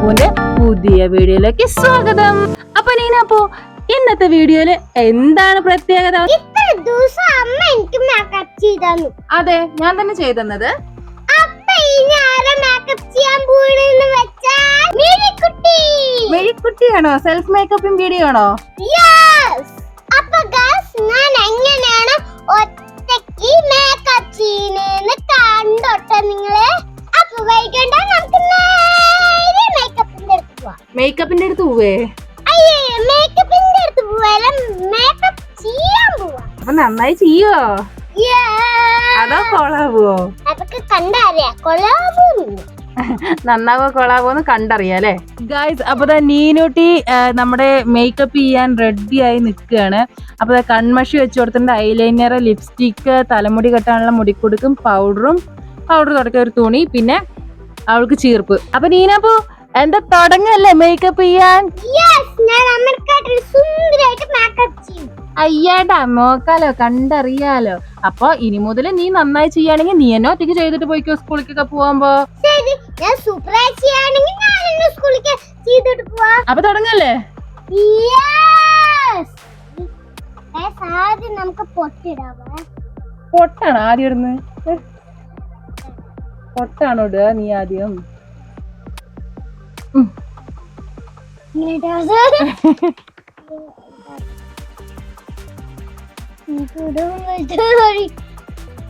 നീനാപ്പൂന്റെ പുതിയ വീഡിയോയിലേക്ക് സ്വാഗതം. അപ്പൊ നീനാപ്പൂ, ഇന്നത്തെ വീഡിയോയില് എന്താണ് പ്രത്യേകത? ഇത്ര ദിവസം അമ്മ എനിക്ക് മേക്കപ്പ് ചെയ്തു. അതെ, ഞാൻ തന്നെ ചെയ്തത്. അപ്പൊ ഇനി ആരാ മേക്കപ്പ് ചെയ്യാൻ പോണെന്ന് വെച്ചാൽ മെഴിക്കുട്ടിയാണോ? സെൽഫ് മേക്കപ്പിംഗ് വീഡിയോ ആണോ? യെസ്. അപ്പൊ ഗയ്സ്, ഞാൻ എങ്ങനെയാണ് ഒറ്റയ്ക്ക് മേക്കപ്പ് ചെയ്യുന്നതെന്ന് കണ്ടോട്ടെ നിങ്ങളെ. അപ്പൊ വൈകണ്ട, നമുക്ക് നേരെ മേക്കപ്പിന്റെ അടുത്ത് പോവാം. മേക്കപ്പിന്റെ അടുത്ത് പോവേ? അയ്യേ, മേക്കപ്പിന്റെ അടുത്ത് പോവാല്ല, മേക്കപ്പ് ചെയ്യാൻ പോവാ. അപ്പൊ നന്നായി ചെയ്യോ അതോ കൊളാവോ? അതൊക്കെ കണ്ടറിയാ, കൊള്ളാവൂന്ന്. നന്നാവോ കൊളാവോന്ന് കണ്ടറിയാലേ ഗായ്സ്. അപ്പൊ നീനൂട്ടി നമ്മുടെ മേക്കപ്പ് ചെയ്യാൻ റെഡി ആയി നിൽക്കുകയാണ്. അപ്പൊ കൺമഷി വെച്ച് കൊടുത്തിട്ടുണ്ട്, ഐലൈനർ, ലിപ്സ്റ്റിക്ക്, തലമുടി കെട്ടാനുള്ള മുടിക്കുടുക്കും, പൗഡർ തുടക്കം ഒരു തുണി, പിന്നെ അവൾക്ക് ചീർപ്പ്. അപ്പൊ നീനപ്പോ എന്താ തുടങ്ങല്ലേ മേക്കപ്പ് ചെയ്യാൻ? അയ്യാടാ, നോക്കാലോ, കണ്ടറിയാലോ. അപ്പൊ ഇനി മുതൽ നീ നന്നായി ചെയ്യാണെങ്കിൽ നീ എന്നെ ഒറ്റയ്ക്ക് ചെയ്തിട്ട് പോയിക്കോ സ്കൂളിലേക്കൊക്കെ പോകുമ്പോ. അപ്പൊ തുടങ്ങല്ലേ? പൊട്ടാണോ ആദ്യം ഇടുന്നത്? പൊട്ടാണോ ഇടുക നീ ആദ്യം?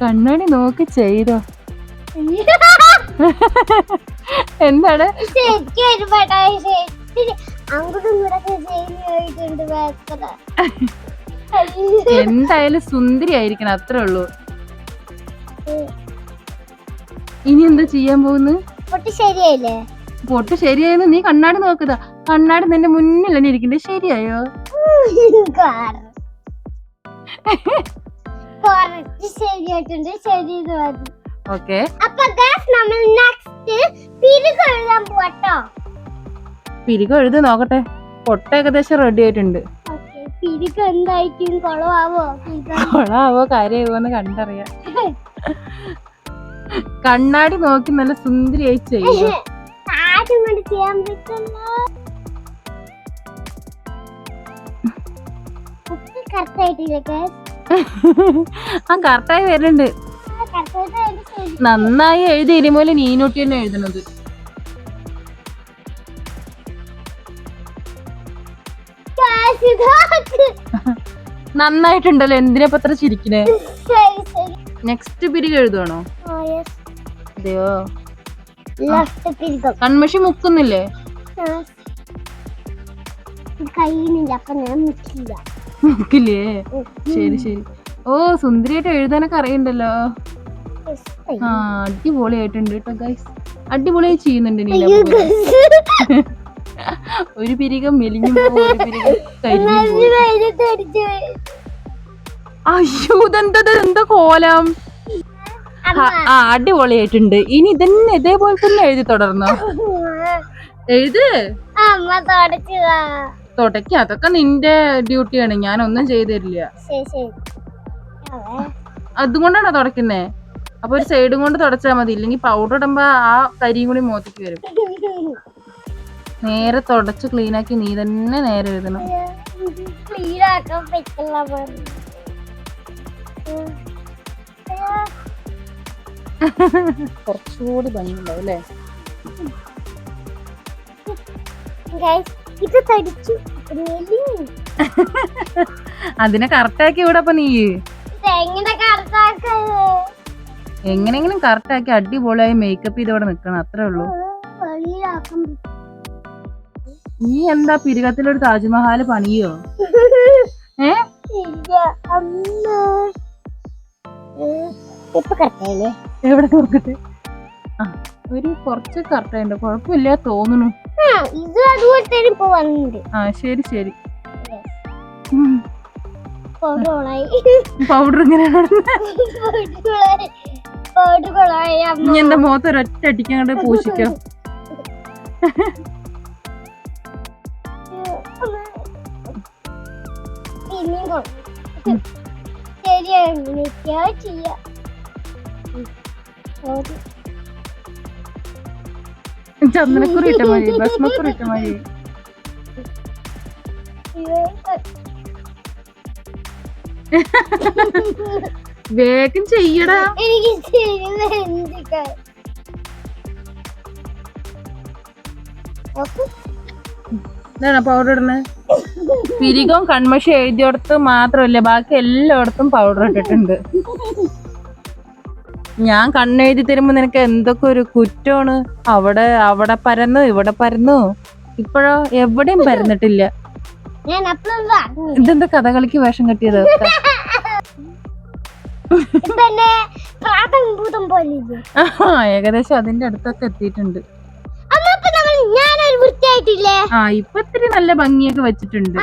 കണ്ണാടി നോക്കി ചെയ്തോ. എന്താണ് എന്തായാലും സുന്ദരി ആയിരിക്കണം, അത്രേ ഉള്ളൂ. ഇനി എന്താ ചെയ്യാൻ പോകുന്നു? ശരിയായില്ലേ? പൊട്ട് ശരിയായെന്ന് നീ കണ്ണാടി നോക്കുക. കണ്ണാടി നിന്റെ മുന്നിൽ തന്നെ ഇരിക്കണ്ടേ, ശരിയായോ? ശരിയായിട്ടുണ്ട്, ശരി. ഓക്കെ. അപ്പൊ നമ്മൾ നെക്സ്റ്റ് പിരിക് എഴുതാൻ പോവാട്ടോ. പിരിക് എഴുതി നോക്കട്ടെ. പൊട്ട ഏകദേശം റെഡി ആയിട്ടുണ്ട്. പിരിക് എന്തായിരിക്കും? കൊളാവോ കാര്യമാവോന്ന് കണ്ടറിയാം. കണ്ണാടി നോക്കി നല്ല സുന്ദരിയായി ചെയ്യും. ചെയ്യാൻ പറ്റില്ല. ആ കറക്റ്റായി വരുന്നുണ്ട്. നന്നായി എഴുതി ഇനിമൂല നീനൂട്ടി തന്നെ എഴുതണത്. നന്നായിട്ടുണ്ടല്ലോ, എന്തിനാ പത്ര ചിരിക്കണേ? നെക്സ്റ്റ് പിരിക് എഴുതുവാണോ? അതെയോ? കൺമഷി മുക്കുന്നില്ലേ? മുക്കില്ലേ? ശരി ശരി. ഓ, സുന്ദരിയായിട്ട് എഴുതാനൊക്കെ അറിയണ്ടല്ലോ. ആ, അടിപൊളിയായിട്ടുണ്ട് കേട്ടോ ഗൈസ്. അടിപൊളിയായി ചെയ്യുന്നുണ്ട് നീ. ഒരു പിരികം മെലിഞ്ഞു, ഒരു പിരികം കരിഞ്ഞു. അയ്യോ, എന്താ കോലം. ആ, അടിപൊളിയായിട്ടുണ്ട്. ഇനി ഇതന്നെ ഇതേപോലെ തന്നെ എഴുതി തുടർന്നോ? എഴുത്. തുടക്ക, അതൊക്കെ നിന്റെ ഡ്യൂട്ടിയാണ്, ഞാൻ ഒന്നും ചെയ്തു തരില്ല. അതുകൊണ്ടാണോ തുടക്കുന്നേ? അപ്പൊ ഒരു സൈഡും കൊണ്ട് തുടച്ചാൽ മതി, ഇല്ലെങ്കിൽ പൗഡർ ഇടുമ്പോ ആ കരിയും കൂടി മോത്തേക്ക് വരും. നേരെ തുടച്ച് ക്ലീൻ ആക്കി നീ തന്നെ നേരെ എഴുതണം. കുറച്ചുകൂടി ഭംഗിയുണ്ടാവും അല്ലേ? അതിനെ കറക്റ്റാക്കി ഇവിടെ. അപ്പൊ നീ എങ്ങനെങ്കിലും കറക്റ്റാക്കി അടിപൊളിയായി മേക്കപ്പ് ചെയ്തോടെ നിക്കണം, അത്രേ ഉള്ളൂ. നീ എന്താ പിരികത്തിലൊരു താജ്മഹാല് പണിയോ? എവിടെ നോക്കട്ടെ? ആ, ഒരു കുറച്ച് കറക്റ്റായിട്ട് കുഴപ്പമില്ല തോന്നുന്നു. ആ, ശരി ശരി. പൗഡർ ഇങ്ങനെയാണ്. ഇനി എന്താ മുഖത്ത് ഒരൊറ്റ അടിക്കാൻ കണ്ട് പൂശിക്കോ? ചന്ദനക്കുറി ഇട്ട മതി, ഭസ്മക്കുറി ഇട്ട മതി. വേഗം ചെയ്യടാ. ഇതാണ് പൗഡർ ഇടുന്നത്. പിരികവും കൺമഷി എഴുതിയോടത്ത് മാത്രമല്ല ബാക്കി എല്ലായിടത്തും പൗഡർ ഇട്ടിട്ടുണ്ട്. ഞാൻ കണ്ണെഴുതി തരുമ്പോ നിനക്ക് എന്തൊക്കെ ഒരു കുറ്റമാണ്. അവിടെ പരന്നു ഇവിടെ പരന്നു, ഇപ്പോഴോ എവിടെയും പരന്നിട്ടില്ല. ഇതെന്താ കഥകളിക്ക് വേഷം കെട്ടിയത്? ഏകദേശം അതിന്റെ അടുത്തൊക്കെ എത്തിയിട്ടുണ്ട്. ഇപ്പൊ ഇത്തിരി നല്ല ഭംഗിയൊക്കെ വെച്ചിട്ടുണ്ട്.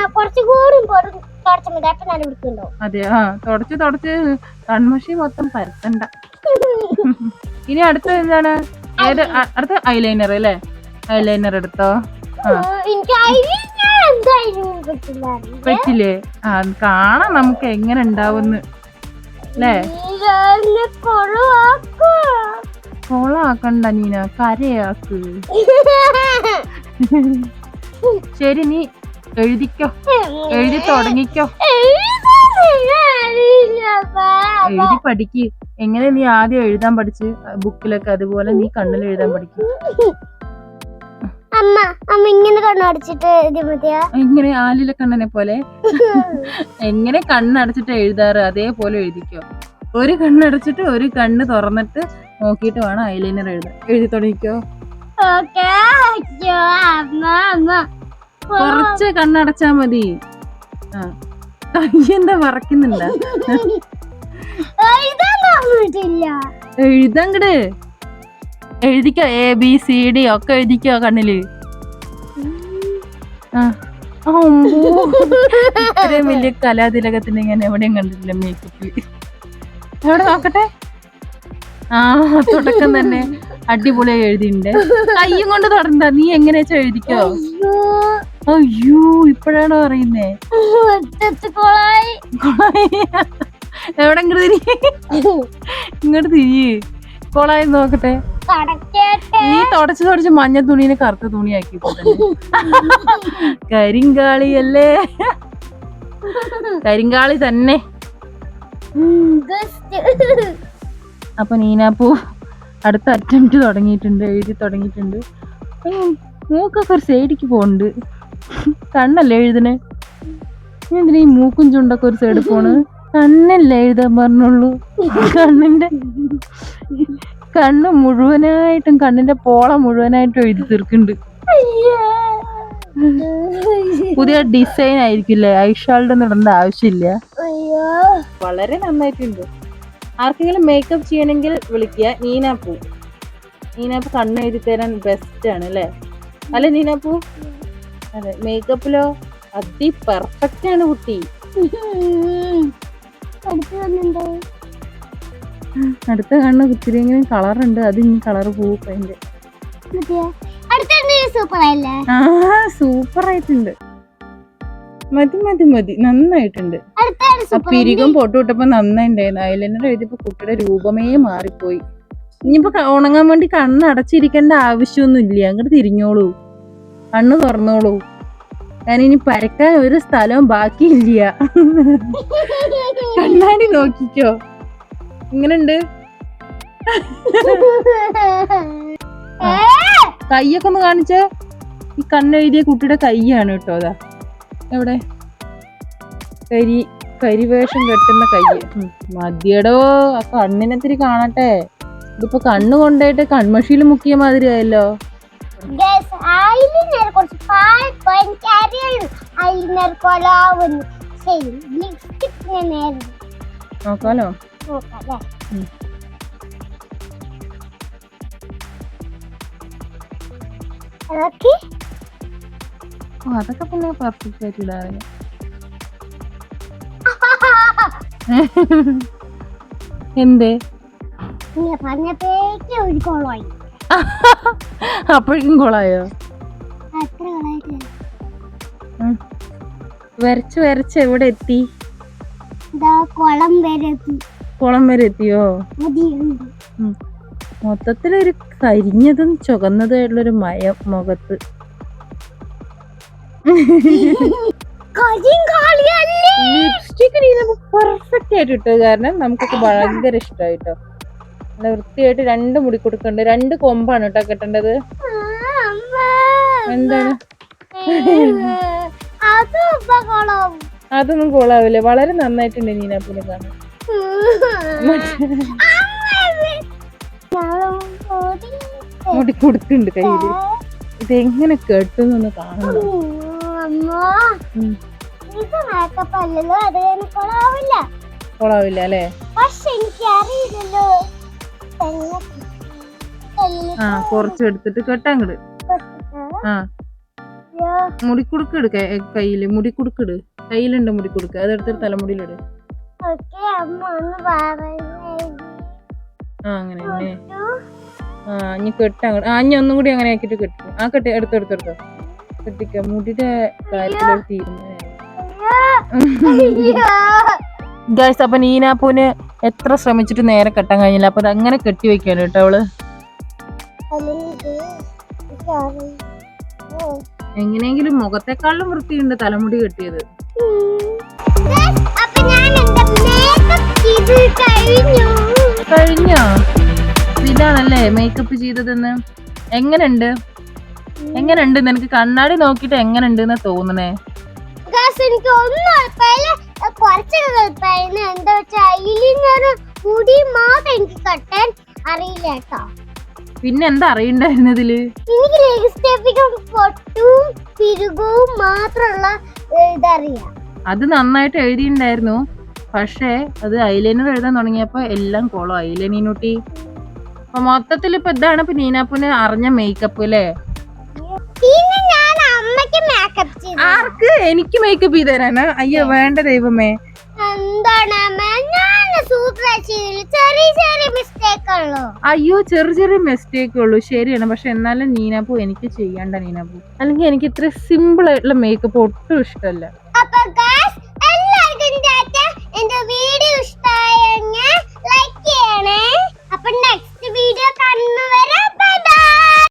അതെ, തുടച്ച് കൺമഷി മൊത്തം പരത്തണ്ട. ഇനി അടുത്ത എന്താണ്? അടുത്ത ഐലൈനർ അല്ലേ? ഐലൈനർ എടുത്തോ. പറ്റില്ലേ? കാണാം നമുക്ക് എങ്ങനെ ഉണ്ടാവുന്ന് അല്ലേ? കൊളാക്കണ്ട നീന, കരയാക്ക്. ശരി, നീ എഴുതിക്കോ, എഴുതി തുടങ്ങിക്കോ, എഴുതി പഠിക്ക്. എങ്ങനെ നീ ആദ്യം എഴുതാൻ പഠിച്ച് ബുക്കിലൊക്കെ, അതുപോലെ നീ കണ്ണിൽ എഴുതാൻ പഠിക്കും. ഇങ്ങനെ ആലിലെ കണ്ണനെ പോലെ എങ്ങനെ കണ്ണടച്ചിട്ട് എഴുതാറ് അതേപോലെ എഴുതിക്കോ. ഒരു കണ്ണടച്ചിട്ട് ഒരു കണ്ണ് തുറന്നിട്ട് നോക്കിയിട്ട് വേണം ഐലൈനർ എഴുതാൻ. എഴുതി തുടങ്ങിക്കോ. കുറച്ച് കണ്ണടച്ചാ മതി. കയ്യെന്താ വറക്കുന്നുണ്ട? എഴുതങ്ങട് എഴുതിക്കോ. ABCD ഒക്കെ എഴുതിക്കോ കണ്ണില്. ഇത്രയും വലിയ കലാതിലകത്തിന് ഞാൻ എവിടെയും കണ്ടിട്ടില്ല മേക്കപ്പിൽ. എവിടെ നോക്കട്ടെ. തുടക്കം തന്നെ അടിപൊളിയായി എഴുതിണ്ട്. കയ്യും കൊണ്ട് തൊടണ്ട, നീ എങ്ങനെ വെച്ചാ എഴുതിക്കോ. അയ്യോ, ഇപ്പഴാണോ അറിയുന്നേ? എവിടെ ഇങ്ങോട്ട് തിരി. കൊളായി നോക്കട്ടെ. നീ തുടച്ച് മഞ്ഞ തുണീനെ കറുത്ത തുണിയാക്കി. കരിങ്കാളിയല്ലേ? കരിങ്കാളി തന്നെ. അപ്പൊ നീനാപ്പൂ അടുത്ത അറ്റംപ്റ്റ് തുടങ്ങിയിട്ടുണ്ട്, എഴുതി തുടങ്ങിയിട്ടുണ്ട്. മൂക്കൊക്കെ ഒരു സൈഡിക്ക് പോണ്ട്. കണ്ണല്ലേ എഴുതണേ? എന്തിനാ ഈ മൂക്കും ചുണ്ടൊക്കെ ഒരു സൈഡ് പോണ്? കണ്ണല്ലേ എഴുതാൻ പറഞ്ഞുള്ളൂ. കണ്ണ് മുഴുവനായിട്ടും, കണ്ണിന്റെ പോള മുഴുവനായിട്ടും എഴുതി തീർക്കുന്നുണ്ട്. പുതിയ ഡിസൈൻ ആയിരിക്കില്ലേ? ഐഷാൾഡ് ഇടേണ്ട ആവശ്യമില്ല. വളരെ നന്നായിട്ടുണ്ട്. ആർക്കെങ്കിലും മേക്കപ്പ് ചെയ്യണമെങ്കിൽ വിളിക്കുക. നീനാപ്പൂ കണ്ണ് എഴുതി തരാൻ ബെസ്റ്റ് ആണ് അല്ലേ? അല്ലെ നീനാപ്പൂ? അതെ, മേക്കപ്പിലോ പെർഫെക്റ്റ് ആണ് കുട്ടി. അടുത്ത കണ്ണ് ഇത്തിരിയെങ്കിലും കളറുണ്ട്. അത് ഇനി കളർ പോവും. അതിന്റെ സൂപ്പർ ആയിട്ടുണ്ട്. മതി നന്നായിട്ടുണ്ട്. പിരികം പൊട്ടു വിട്ടപ്പോ നന്നായിണ്ടായിരുന്നു. ഐലൈനർ എഴുതിയപ്പോ കുട്ടിയുടെ രൂപമേ മാറിപ്പോയി. ഇനിയിപ്പോ ഉണങ്ങാൻ വേണ്ടി കണ്ണ് അടച്ചിരിക്കേണ്ട ആവശ്യമൊന്നും ഇല്ല. അങ്ങോട്ട് തിരിഞ്ഞോളൂ, കണ്ണ് തുറന്നോളൂ. ഞാനിനി പരക്കാൻ ഒരു സ്ഥലവും ബാക്കിയില്ല. കണ്ണാടി നോക്കിക്കോ. ഇങ്ങനുണ്ട്. കയ്യൊക്കെ ഒന്ന് കാണിച്ചേ. ഈ കണ്ണെഴുതിയ കുട്ടിയുടെ കയ്യാണ് കേട്ടോ. അതാ എവിടെ? കരിവേഷം കെട്ടുന്ന കയ്യ്. മതിയടോ, ആ കണ്ണിനെത്തിരി കാണട്ടെ. ഇതിപ്പോ കണ്ണ് കൊണ്ടായിട്ട് കൺമഷിയിൽ മുക്കിയ മാതിരി ആയല്ലോ. നോക്കാലോ. അതൊക്കെ പിന്നെ പെർഫെക്റ്റ് ആയിട്ട് ഇടാറില്ല. എന്തേ അപ്പോഴേക്കും കൊളായോ? വരച്ച് എവിടെ എത്തി? കുളം വരെ എത്തിയോ? മൊത്തത്തിലൊരു കരിഞ്ഞതും ചുവന്നതായിട്ടുള്ളൊരു മയം മുഖത്ത്. ലിപ്സ്റ്റിക് പെർഫെക്റ്റ് ആയിട്ട് ഇട്ടത് കാരണം നമുക്കൊക്കെ ഭയങ്കര ഇഷ്ടമായിട്ടോ. നല്ല വൃത്തിയായിട്ട് 2 മുടി കൊടുക്കണ്ട്. 2 കൊമ്പാണ് കേട്ടോ കെട്ടേണ്ടത്. എന്താണ് അതൊന്നും കൊള്ളാവില്ല. വളരെ നന്നായിട്ടുണ്ട് നീനാപ്പിനെ കാണാൻ. മുടി കൊടുക്കുന്നുണ്ട് കയ്യില്. ഇതെങ്ങനെ കെട്ടുന്നൊന്ന് കാണണം. കൊള്ളാവില്ല അല്ലേ? ആ കുറച്ച് എടുത്തിട്ട് കെട്ടാങ്ങട്. ആ മുടിക്കുടുക്കിട് കയ്യില്. മുടിക്കുടുക്കിട് കയ്യിലുണ്ട്. മുടിക്കുടുക്ക് അതെടുത്തിട്ട് തലമുടിയിലിട്. ആ അങ്ങനെ തന്നെ. ആ ഇനി കെട്ടങ്ങട്. ആ ഇനി ഒന്നും കൂടി അങ്ങനെ ആക്കിട്ട് കെട്ടും. ആ കെട്ടി എടുത്തെടുത്തോ കെട്ടിക്ക. മുടിയുടെ കാര്യത്തിലൊരു തീരുമാനം. ഗൈസ് അപ്പൊ നീനാപ്പൂന് എത്ര ശ്രമിച്ചിട്ട് നേരെ കെട്ടാൻ കഴിഞ്ഞില്ല. അപ്പൊ അങ്ങനെ കെട്ടി വെക്കാണ് കേട്ടോ അവള്. എങ്ങനെയെങ്കിലും മുഖത്തെക്കാളും വൃത്തിയുണ്ട് തലമുടി കെട്ടിയത്. കഴിഞ്ഞോ? ഇതാണല്ലേ മേക്കപ്പ് ചെയ്തതെന്ന്. എങ്ങനെയുണ്ട് നിനക്ക് കണ്ണാടി നോക്കിട്ട് എങ്ങനെയുണ്ട് എന്ന് തോന്നണേ? എനിക്ക് ഒന്നും എന്താ വെച്ചാൽ മുടി മാത്രം എനിക്ക് കെട്ടാൻ അറിയില്ല കേട്ടോ. പിന്നെ എന്താ അറിയണ്ടായിരുന്നതില്? എനിക്ക് ലിപ്സ്റ്റിക്കും പൊട്ടും പിരുകവും മാത്രമുള്ള ഇതറിയാം. അത് നന്നായിട്ട് എഴുതിയിട്ടുണ്ടായിരുന്നു. പക്ഷേ അത് ഐലൈനർ എഴുതാൻ തുടങ്ങിയപ്പോ എല്ലാം കോളം ആയില്ലേ നീനൂട്ടി? അപ്പൊ മൊത്തത്തിൽ ഇപ്പൊ ഇതാണ് ഇപ്പൊ നീനാപ്പൂന് അറിഞ്ഞ മേക്കപ്പ് അല്ലേ? ആർക്ക്? എനിക്ക് മേക്കപ്പ് ചെയ്ത് തരാനാ? അയ്യോ വേണ്ട ദൈവമേ. അയ്യോ ചെറിയ മിസ്റ്റേക്ക് ഉള്ളൂ. ശരിയാണ്. പക്ഷെ എന്നാലും നീനാപ്പൂ എനിക്ക് ചെയ്യണ്ട നീനാപ്പൂ. അല്ലെങ്കിൽ എനിക്ക് ഇത്ര സിമ്പിൾ ആയിട്ടുള്ള മേക്കപ്പ് ഒട്ടും ഇഷ്ടമല്ല. വീഡിയോ ഇഷ്ടമായെങ്കിൽ ലൈക്ക് ചെയ്യണേ. അപ്പൊ